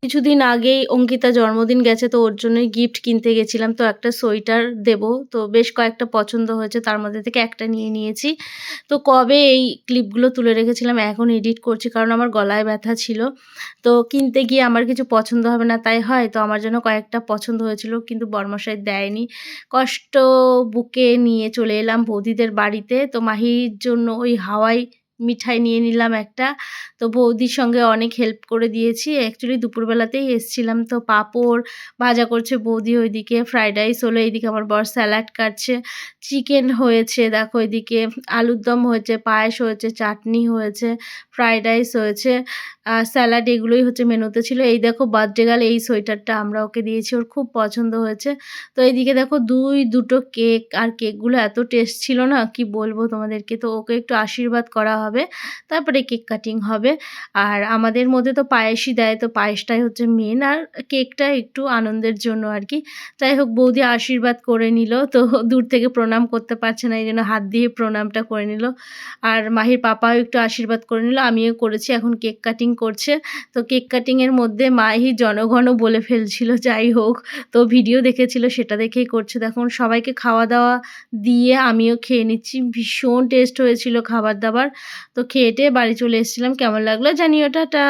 কিছুদিন আগেই অঙ্কিতার জন্মদিন গেছে, তো ওর জন্যই গিফট কিনতে গেছিলাম। তো একটা সোয়েটার দেবো। তো বেশ কয়েকটা পছন্দ হয়েছে। তার মধ্যে থেকে একটা নিয়ে নিয়েছি। তো কবে এই ক্লিপগুলো তুলে রেখেছিলাম, এখন এডিট করছি। কারণ আমার গলায় ব্যথা ছিল। তো কিনতে গিয়ে আমার কিছু পছন্দ হবে না, তাই হয়? তো আমার জন্য কয়েকটা পছন্দ হয়েছিল, কিন্তু বরমশাই দেয়নি। কষ্ট বুকে নিয়ে চলে এলাম বৌদিদের বাড়িতে। তো মাহির জন্য ওই হাওয়াই মিঠাই নিয়ে নিলাম একটা। তো বৌদির সঙ্গে অনেক হেল্প করে দিয়েছি। অ্যাকচুয়ালি দুপুরবেলাতেই এসছিলাম। তো পাঁপড় ভাজা করছে বৌদি ওইদিকে, ফ্রাইড রাইস হলো, এইদিকে আমার বর স্যালাড কাটছে, চিকেন হয়েছে দেখো, এদিকে আলুর দম হয়েছে, পায়েস হয়েছে, চাটনি হয়েছে, ফ্রাইড রাইস হয়েছে, স্যালাড, এগুলোই হচ্ছে মেনুতে ছিল। এই দেখো বার্থডে গার্ল, এই সোয়েটারটা আমরা ওকে দিয়েছি, ওর খুব পছন্দ হয়েছে। তো এইদিকে দেখো দুটো কেক, আর কেকগুলো এত টেস্ট ছিল না, কি বলবো তোমাদেরকে। তো ওকে একটু আশীর্বাদ করা হবে, তারপরে কেক কাটিং হবে। আর আমাদের মধ্যে তো পায়েসই দেয়, তো পায়েসটাই হচ্ছে মেন, আর কেকটা একটু আনন্দের জন্য আর কি। যাই হোক, বৌদি আশীর্বাদ করে নিল। তো দূর থেকে প্রণাম করতে পারছে না, এই জন্য হাত দিয়ে প্রণামটা করে নিল। আর মাহির পাপাও একটু আশীর্বাদ করে নিল, আমিও করেছি। এখন কেক কাটিং করছে। তো কেক কাটিংয়ের মধ্যে মাহি জনগণ বলে ফেলছিল, যাই হোক। তো ভিডিও দেখেছিল, সেটা দেখেই করছে। দেখুন সবাইকে খাওয়া দাওয়া দিয়ে আমিও খেয়ে নিচ্ছি। ভীষণ টেস্ট হয়েছিল খাবার দাবার। তো খেয়ে টেয়ে বাড়ি চলে এসেছিলাম। কেমন লাগলো জানিও। টাটা।